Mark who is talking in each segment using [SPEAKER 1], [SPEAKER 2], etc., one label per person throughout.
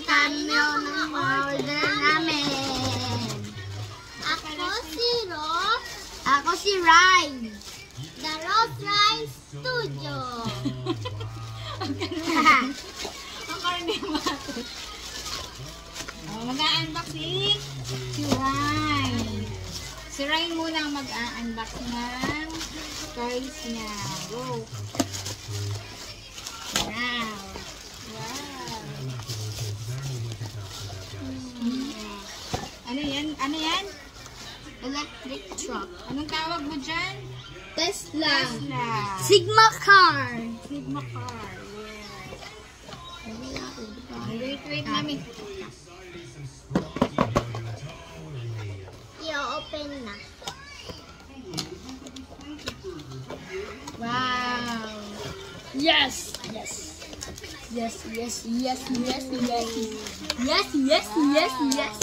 [SPEAKER 1] kami ng order namin. Ako si Ryan. The Rose Ryan Studio.
[SPEAKER 2] Ang karne mato. Mag-a-unboxing si Ryan. Si Ryan muna ang mag-a-unbox ng toys niya. Go! Wow! Wow! Ano yan? Ano yan?
[SPEAKER 1] Electric truck.
[SPEAKER 2] Anong tawag mo dyan?
[SPEAKER 1] Tesla.
[SPEAKER 2] Tesla.
[SPEAKER 1] Sigma car.
[SPEAKER 2] Sigma car. Yeah. Wait namin.
[SPEAKER 1] I-open na.
[SPEAKER 2] Wow!
[SPEAKER 1] Yes! Yes! Yes, yes, yes, yes, yes. Yes, yes, yes, yes.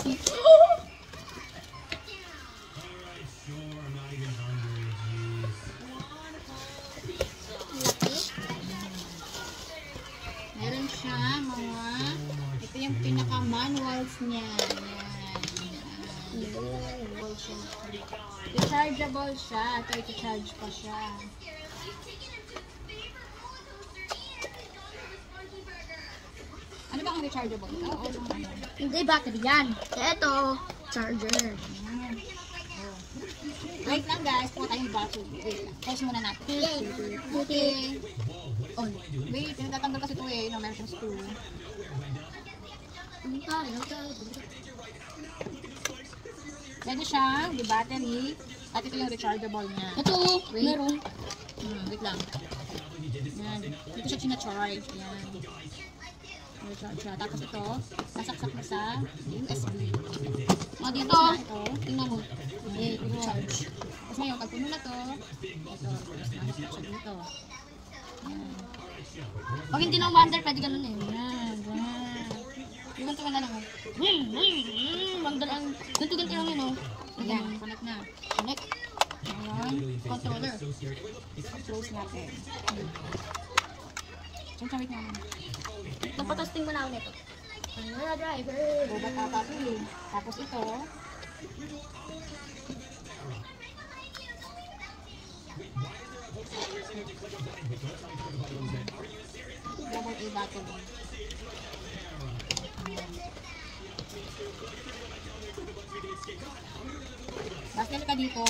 [SPEAKER 2] Meron siya mga, ito yung pinaka-manuals niya. Rechargeable siya. Ito, i-charge pa siya. Ano ba ang rechargeable? Ito o yung ano?
[SPEAKER 1] Hindi, battery yan. Ito, charger.
[SPEAKER 2] Wait lang guys, pumunta tayong battery. Wait lang. Pause muna natin.
[SPEAKER 1] Okay.
[SPEAKER 2] On. Wait, tinatanggal kasi ito eh. No, meron siyang screw. Pwede siyang di-battery. At ito yung rechargeable niya.
[SPEAKER 1] Ito,
[SPEAKER 2] Wait.
[SPEAKER 1] meron.
[SPEAKER 2] Wait lang. Yan. Dito siya sinacharge. Yan. Recharge siya. Tapos ito, nasaksak na sa USB.
[SPEAKER 1] Dito,
[SPEAKER 2] Ito.
[SPEAKER 1] tingnan mo.
[SPEAKER 2] Wait, recharge. Tapos ngayon, pag puno na to, ito. Tapos nasaksak siya dito. Yan.
[SPEAKER 1] Pag hindi na wonder, pwede ganun eh.
[SPEAKER 2] Yan. Yan.
[SPEAKER 1] Yung ganito ka na lang. Wonder ang, ganito lang yun oh.
[SPEAKER 2] Ayan, connect na.
[SPEAKER 1] Connect.
[SPEAKER 2] Ayan, controller. Close natin. Wait naman.
[SPEAKER 1] Napatesting mo na ako nito. Ano driver?
[SPEAKER 2] Bubat ata ito eh. Tapos ito. Double A battery. Basta ka dito.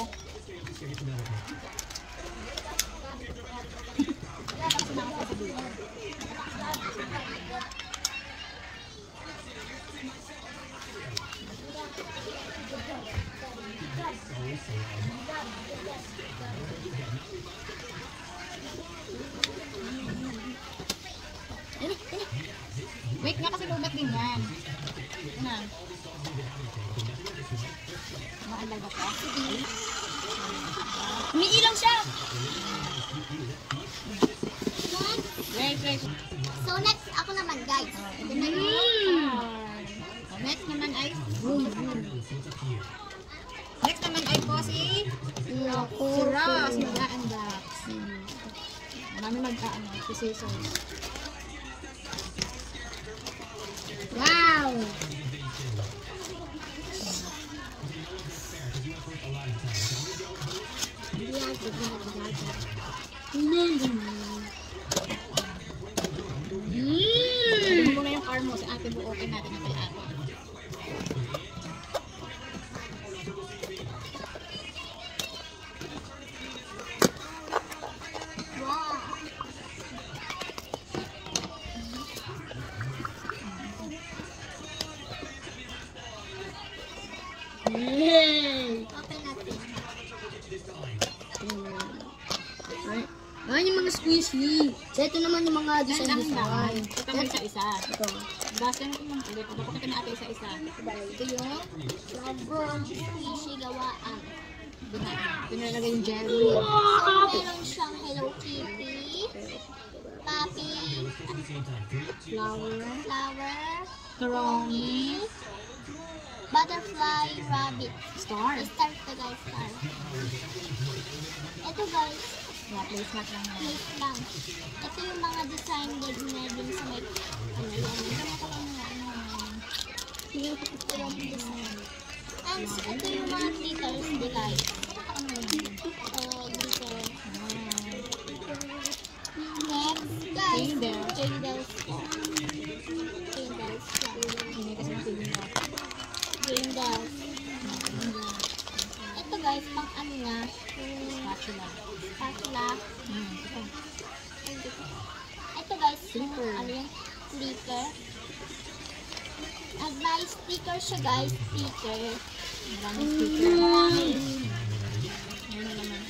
[SPEAKER 2] Wait nga kasi lubat din yan. Ito na. Maalala ba ka?
[SPEAKER 1] Umiilaw siya!
[SPEAKER 2] Wait.
[SPEAKER 1] So next, ako naman guys.
[SPEAKER 2] Ito na yung next naman ay next naman ay po si Ross mag-unbox. Marami mag-ano, si scissors.
[SPEAKER 1] Wow!
[SPEAKER 2] Tignan mo na yung car mo. Si ate buokin natin na kay ate.
[SPEAKER 1] Yay! Open natin. Ayan yung mga squishy. So, ito naman yung mga design.
[SPEAKER 2] Ito mo isa-isa.
[SPEAKER 1] Ito.
[SPEAKER 2] Basta natin yung ulit. Papakita na ate isa-isa. Ito yung
[SPEAKER 1] Rubber squishy gawaan.
[SPEAKER 2] pinalagay yung jelly.
[SPEAKER 1] So, meron siyang Hello Kitty, Puppy,
[SPEAKER 2] Flower.
[SPEAKER 1] Crony, Butterfly, Rabbit.
[SPEAKER 2] Star.
[SPEAKER 1] Star to guys, star. Ito guys,
[SPEAKER 2] Yeah, placemat lang yan.
[SPEAKER 1] place lang. Ito yung mga design din sa may, ano yan.
[SPEAKER 3] And ito yung mga glitters delight. Glitter. Next, guys,
[SPEAKER 2] Candles.
[SPEAKER 3] candles po. Candles.
[SPEAKER 2] Hindi kasi matindi na.
[SPEAKER 3] Candles. Ito guys, pang ano na,
[SPEAKER 2] Spatula.
[SPEAKER 3] spatula.
[SPEAKER 2] Ito.
[SPEAKER 3] Ito guys, yung
[SPEAKER 2] Clipper.
[SPEAKER 3] ano yung clipper. At may sticker siya guys, sticker.
[SPEAKER 2] Maraming sticker. Ano naman.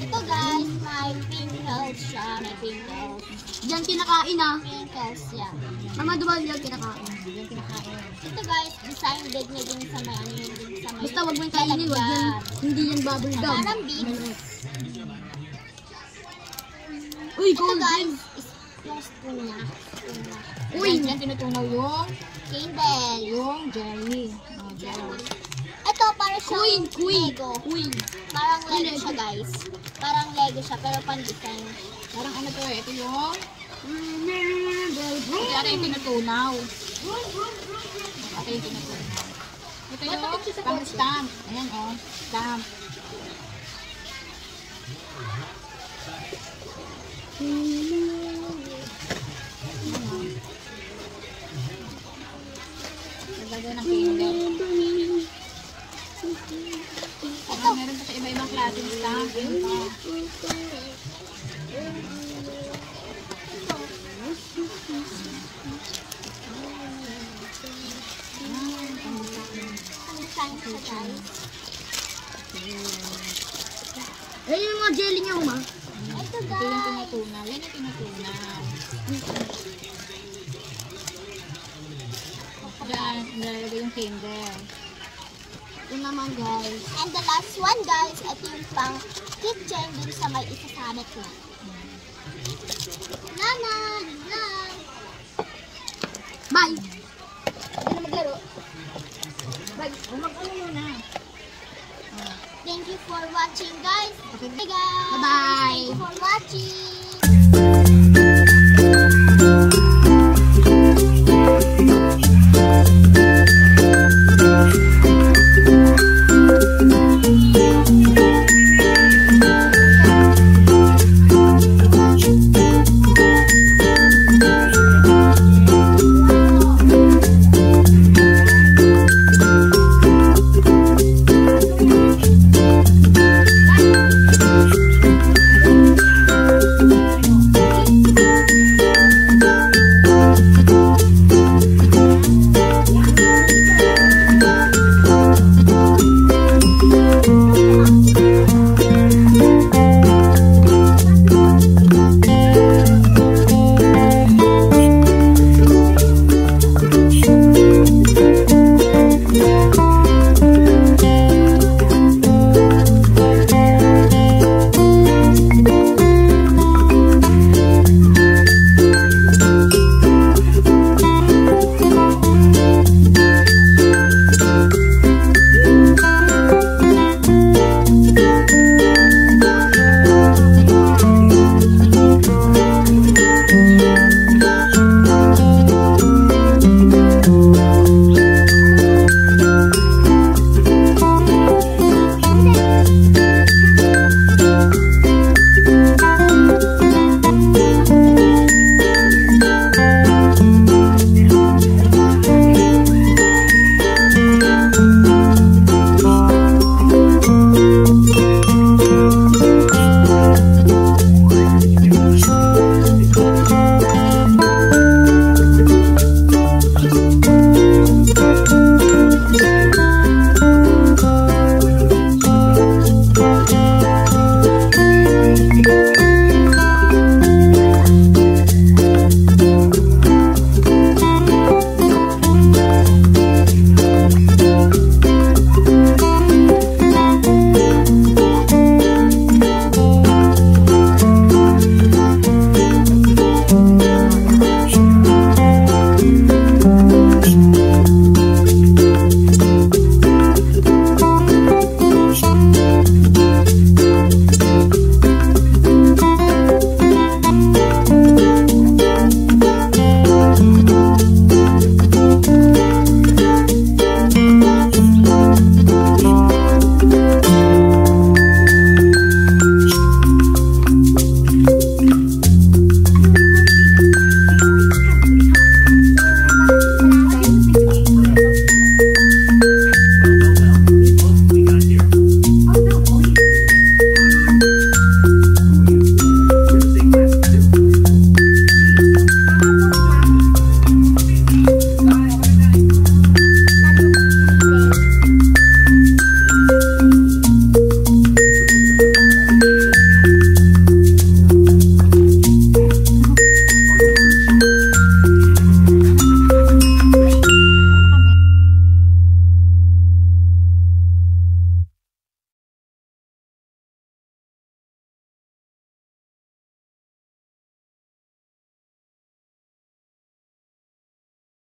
[SPEAKER 3] Ito guys, may pinkles siya, may pinkles.
[SPEAKER 1] Diyan kinakain ah.
[SPEAKER 3] Pinkles, yeah.
[SPEAKER 1] Mama, diba diyan kinakain?
[SPEAKER 2] Yung kinakain.
[SPEAKER 3] Ito guys, design din niya din sa may ano yun din sa may
[SPEAKER 1] Basta wag mo yung kainin, wag yan. Hindi yan bubble gum.
[SPEAKER 3] parang beans.
[SPEAKER 1] Uy,
[SPEAKER 3] Ito
[SPEAKER 1] golden.
[SPEAKER 3] guys, is yung spoon niya. Spoon niya.
[SPEAKER 2] Uy! Yan tinutunaw yung
[SPEAKER 3] Candle.
[SPEAKER 2] jelly. Oh, jelly.
[SPEAKER 3] Ito para siyang
[SPEAKER 1] Queen.
[SPEAKER 3] Lego.
[SPEAKER 1] Queen.
[SPEAKER 3] Parang Lego siya guys. Parang Lego siya pero pan-design.
[SPEAKER 2] Parang ano to eh. Ito yung... Ito yata yung tinutunaw. Ito yung tinutunaw. Ito yung pang-stamp. Ayan oh. Stamp. Nagagawin ng candle. Ito. Meron pa sa iba-ibang klaseng stamp. Ayan pa.
[SPEAKER 3] Pan-design siya guys.
[SPEAKER 1] Ayun yung mga jelly niya, ma.
[SPEAKER 3] Ito
[SPEAKER 2] Ito yung
[SPEAKER 3] guys.
[SPEAKER 2] tinutunaw. Yan yung tinutunaw. Diyan, nilalagay yung candle.
[SPEAKER 3] Ito naman guys. And the last one guys, ito yung pang kitchen dun sa may isasanit ko. Nana! Nana!
[SPEAKER 1] Bye.
[SPEAKER 3] Hindi na maglaro.
[SPEAKER 2] Bag, mag-ano muna.
[SPEAKER 3] Thank you for watching guys.
[SPEAKER 2] Okay.
[SPEAKER 3] Bye guys.
[SPEAKER 1] Bye-bye.
[SPEAKER 3] Thank you for watching.